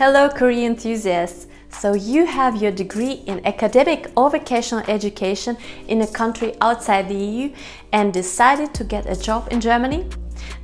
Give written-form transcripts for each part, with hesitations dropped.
Hello career enthusiasts! So you have your degree in academic or vocational education in a country outside the EU and decided to get a job in Germany?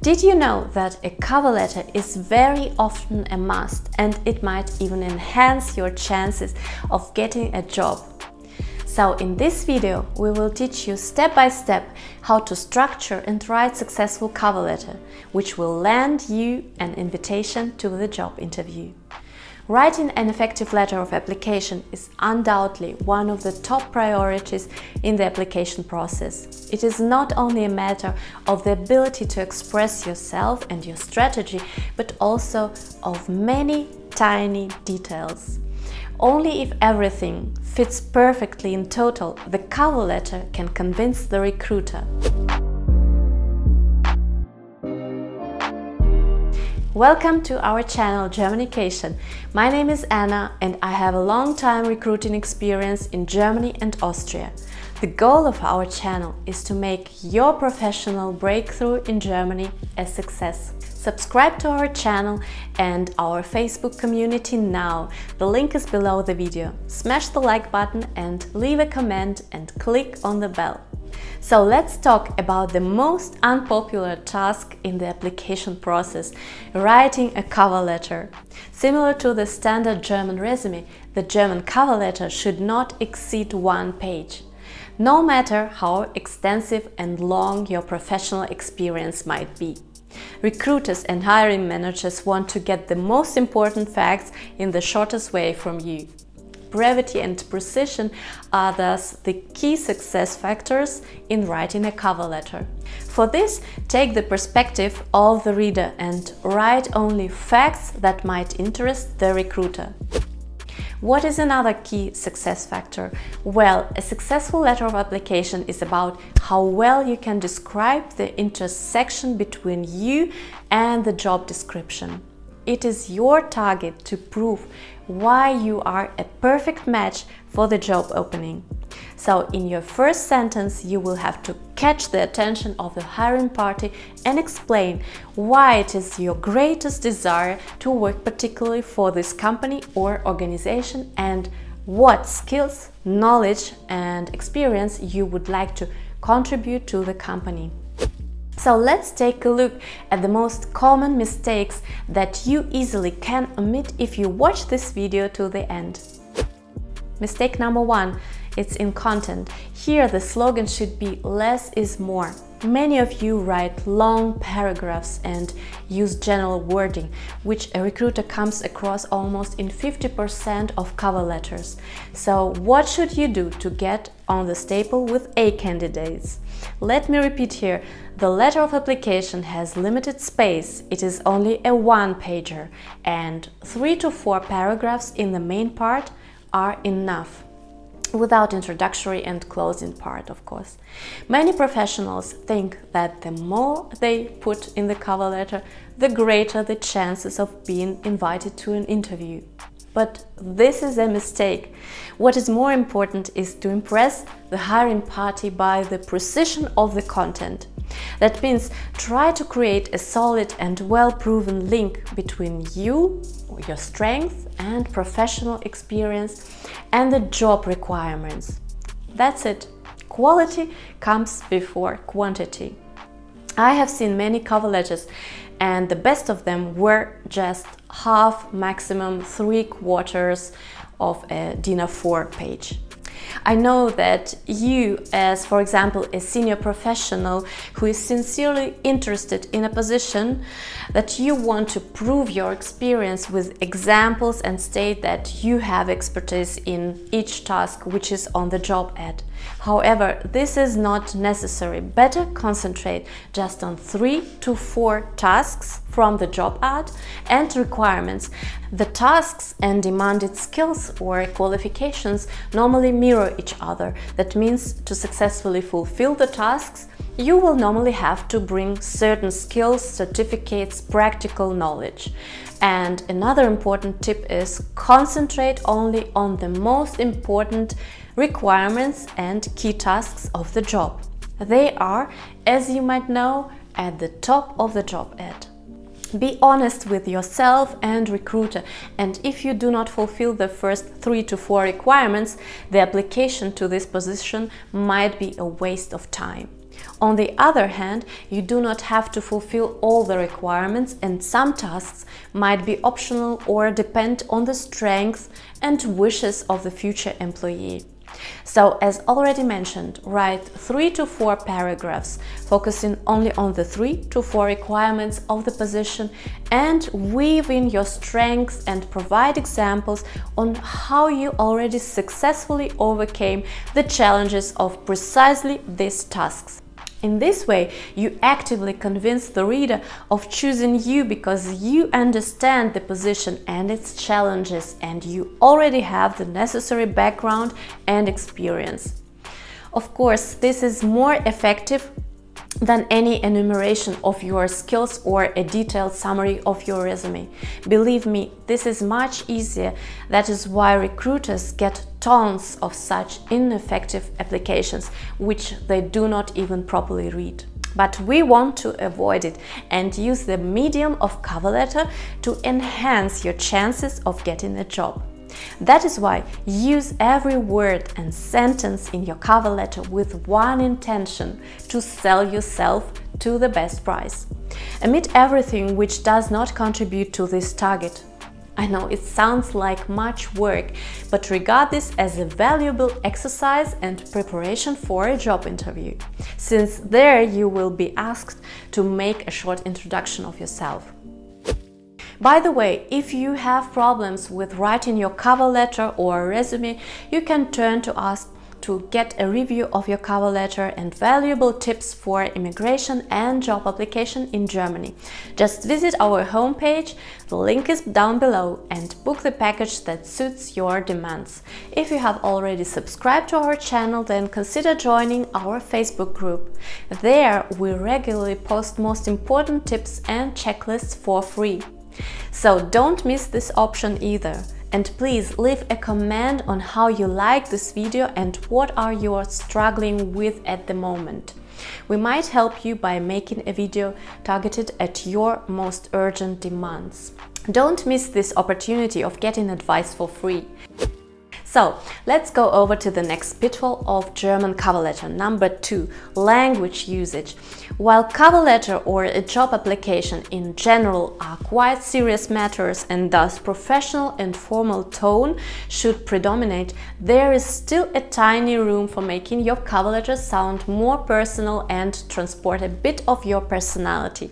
Did you know that a cover letter is very often a must and it might even enhance your chances of getting a job? So in this video we will teach you step by step how to structure and write successful cover letter, which will land you an invitation to the job interview. Writing an effective letter of application is undoubtedly one of the top priorities in the application process. It is not only a matter of the ability to express yourself and your strategy, but also of many tiny details. Only if everything fits perfectly in total, the cover letter can convince the recruiter. Welcome to our channel GermanyCation. My name is Anna and I have a long time recruiting experience in Germany and Austria. The goal of our channel is to make your professional breakthrough in Germany a success. Subscribe to our channel and our Facebook community now. The link is below the video. Smash the like button and leave a comment and click on the bell. So let's talk about the most unpopular task in the application process, writing a cover letter. Similar to the standard German resume, the German cover letter should not exceed 1 page. No matter how extensive and long your professional experience might be. Recruiters and hiring managers want to get the most important facts in the shortest way from you. Brevity and precision are thus the key success factors in writing a cover letter. For this, take the perspective of the reader and write only facts that might interest the recruiter. What is another key success factor? Well, a successful letter of application is about how well you can describe the intersection between you and the job description. It is your target to prove why you are a perfect match for the job opening. So in your first sentence you will have to catch the attention of the hiring party and explain why it is your greatest desire to work particularly for this company or organization and what skills, knowledge and experience you would like to contribute to the company. So let's take a look at the most common mistakes that you easily can omit if you watch this video to the end. Mistake number 1, it's in content. Here the slogan should be less is more. Many of you write long paragraphs and use general wording, which a recruiter comes across almost in 50% of cover letters. So what should you do to get on the staple with A candidates? Let me repeat here, the letter of application has limited space, it is only a one-pager, and 3 to 4 paragraphs in the main part are enough. Without introductory and closing part, of course. Many professionals think that the more they put in the cover letter, the greater the chances of being invited to an interview. But this is a mistake. What is more important is to impress the hiring party by the precision of the content. That means try to create a solid and well-proven link between you, your strength and professional experience and the job requirements. That's it. Quality comes before quantity. I have seen many cover letters and the best of them were just half, maximum 3/4 of a DIN A4 page. I know that you, as for example a senior professional who is sincerely interested in a position, that you want to prove your experience with examples and state that you have expertise in each task which is on the job ad. However, this is not necessary. Better concentrate just on 3 to 4 tasks from the job ad and requirements. The tasks and demanded skills or qualifications normally mirror each other. That means to successfully fulfill the tasks, you will normally have to bring certain skills, certificates, practical knowledge. And another important tip is concentrate only on the most important requirements and key tasks of the job. They are, as you might know, at the top of the job ad. Be honest with yourself and recruiter, and if you do not fulfill the first 3 to 4 requirements, the application to this position might be a waste of time. On the other hand, you do not have to fulfill all the requirements, and some tasks might be optional or depend on the strengths and wishes of the future employee. So, as already mentioned, write 3 to 4 paragraphs, focusing only on the 3 to 4 requirements of the position, and weave in your strengths and provide examples on how you already successfully overcame the challenges of precisely these tasks. In this way, you actively convince the reader of choosing you because you understand the position and its challenges, and you already have the necessary background and experience. Of course, this is more effective than any enumeration of your skills or a detailed summary of your resume. Believe me, this is much easier. That is why recruiters get tons of such ineffective applications, which they do not even properly read. But we want to avoid it and use the medium of cover letter to enhance your chances of getting a job. That is why use every word and sentence in your cover letter with one intention: to sell yourself to the best price. Omit everything which does not contribute to this target. I know it sounds like much work, but regard this as a valuable exercise and preparation for a job interview, since there you will be asked to make a short introduction of yourself. By the way, if you have problems with writing your cover letter or resume, you can turn to us to get a review of your cover letter and valuable tips for immigration and job application in Germany. Just visit our homepage, the link is down below, and book the package that suits your demands. If you have already subscribed to our channel, then consider joining our Facebook group. There we regularly post most important tips and checklists for free. So don't miss this option either. And please leave a comment on how you like this video and what are you struggling with at the moment. We might help you by making a video targeted at your most urgent demands. Don't miss this opportunity of getting advice for free. So, let's go over to the next pitfall of German cover letter. Number 2, language usage. While cover letter or a job application in general are quite serious matters and thus professional and formal tone should predominate, there is still a tiny room for making your cover letter sound more personal and transport a bit of your personality.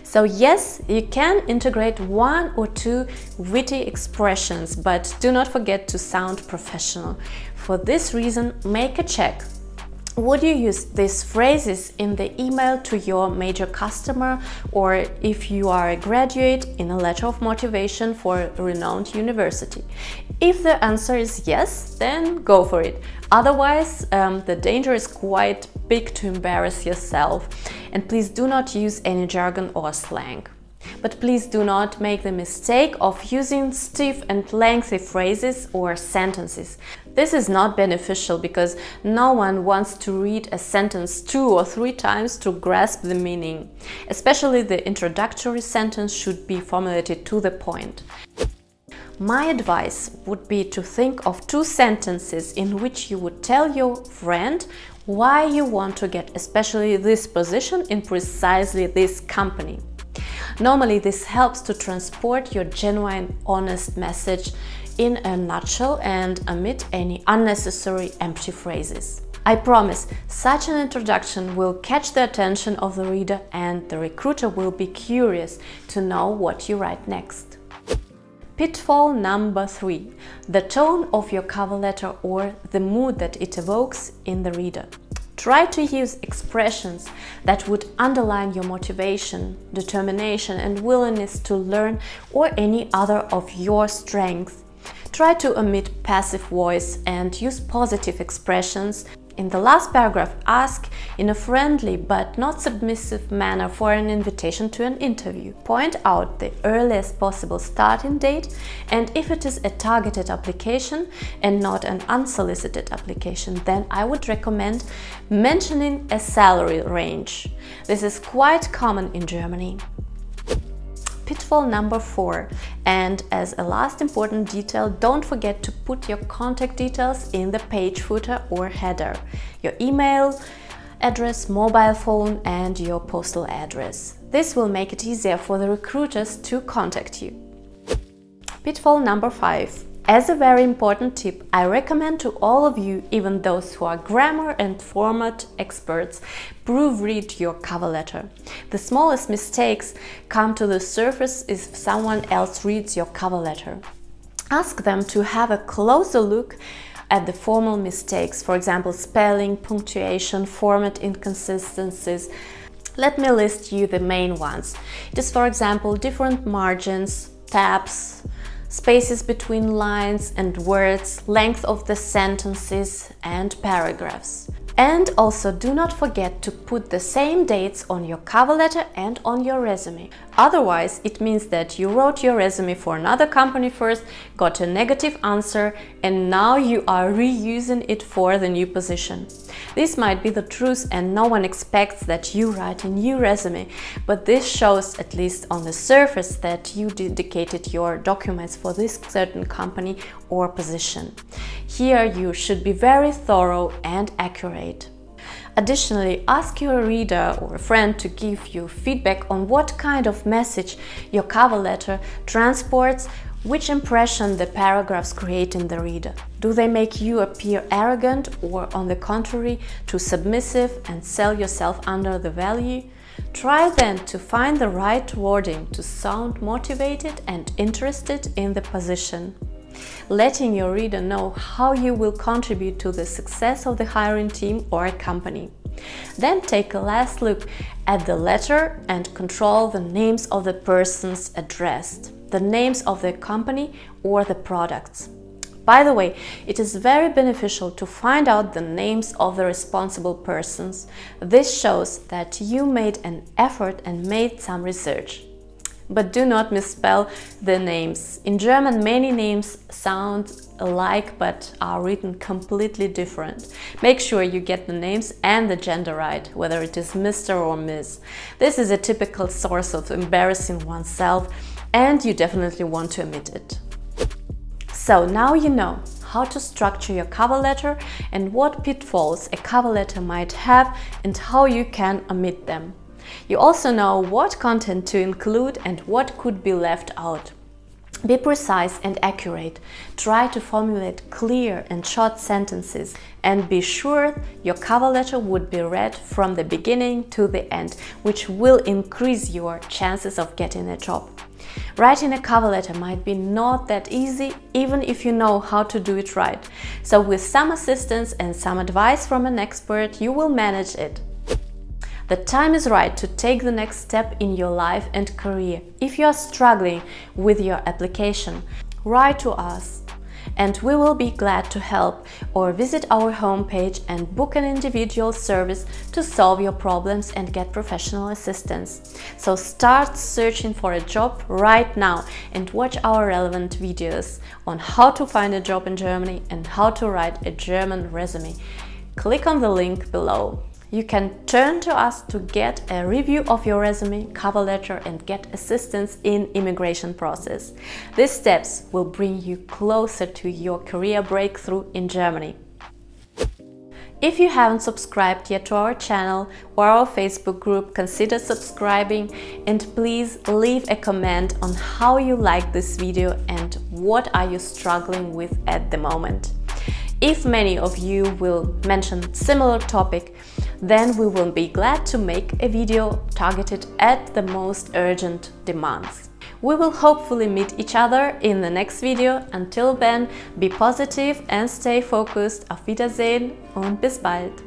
So yes, you can integrate 1 or 2 witty expressions, but do not forget to sound professional. For this reason, make a check. Would you use these phrases in the email to your major customer, or if you are a graduate, in a letter of motivation for a renowned university? If the answer is yes, then go for it. Otherwise, the danger is quite big to embarrass yourself. And please do not use any jargon or slang. But please do not make the mistake of using stiff and lengthy phrases or sentences. This is not beneficial because no one wants to read a sentence 2 or 3 times to grasp the meaning. Especially the introductory sentence should be formulated to the point. My advice would be to think of 2 sentences in which you would tell your friend why you want to get especially this position in precisely this company. Normally, this helps to transport your genuine, honest message in a nutshell and omit any unnecessary empty phrases. I promise, such an introduction will catch the attention of the reader and the recruiter will be curious to know what you write next. Pitfall number 3. The tone of your cover letter or the mood that it evokes in the reader. Try to use expressions that would underline your motivation, determination and willingness to learn or any other of your strengths. Try to omit passive voice and use positive expressions. In the last paragraph, ask in a friendly but not submissive manner for an invitation to an interview. Point out the earliest possible starting date, and if it is a targeted application and not an unsolicited application, then I would recommend mentioning a salary range. This is quite common in Germany. pitfall number 4. And as a last important detail, don't forget to put your contact details in the page footer or header. Your email address, mobile phone and your postal address. This will make it easier for the recruiters to contact you. Pitfall number 5. As a very important tip, I recommend to all of you, even those who are grammar and format experts, proofread your cover letter. The smallest mistakes come to the surface if someone else reads your cover letter. Ask them to have a closer look at the formal mistakes, for example, spelling, punctuation, format inconsistencies. Let me list you the main ones. It is, for example, different margins, tabs, spaces between lines and words, length of the sentences and paragraphs. And also do not forget to put the same dates on your cover letter and on your resume. Otherwise, it means that you wrote your resume for another company first, got a negative answer, and now you are reusing it for the new position. This might be the truth and no one expects that you write a new resume, but this shows, at least on the surface, that you dedicated your documents for this certain company or position. Here you should be very thorough and accurate. Additionally, ask your reader or a friend to give you feedback on what kind of message your cover letter transports, which impression the paragraphs create in the reader. Do they make you appear arrogant or, on the contrary, too submissive and sell yourself under the value? Try then to find the right wording to sound motivated and interested in the position, letting your reader know how you will contribute to the success of the hiring team or company. Then take a last look at the letter and control the names of the persons addressed, the names of the company or the products. By the way, it is very beneficial to find out the names of the responsible persons. This shows that you made an effort and made some research. But do not misspell the names. In German, many names sound alike but are written completely different. Make sure you get the names and the gender right, whether it is Mr. or Miss. This is a typical source of embarrassing oneself, and you definitely want to omit it. So now you know how to structure your cover letter and what pitfalls a cover letter might have and how you can omit them. You also know what content to include and what could be left out. Be precise and accurate. Try to formulate clear and short sentences, and be sure your cover letter would be read from the beginning to the end, which will increase your chances of getting a job. Writing a cover letter might be not that easy, even if you know how to do it right. So with some assistance and some advice from an expert, you will manage it. The time is right to take the next step in your life and career. If you are struggling with your application, write to us and we will be glad to help, or visit our homepage and book an individual service to solve your problems and get professional assistance. So start searching for a job right now and watch our relevant videos on how to find a job in Germany and how to write a German resume. Click on the link below. You can turn to us to get a review of your resume, cover letter and get assistance in immigration process. These steps will bring you closer to your career breakthrough in Germany. If you haven't subscribed yet to our channel or our Facebook group, consider subscribing and please leave a comment on how you like this video and what are you struggling with at the moment. If many of you will mention similar topic, then we will be glad to make a video targeted at the most urgent demands. We will hopefully meet each other in the next video. Until then, be positive and stay focused. Auf Wiedersehen und bis bald!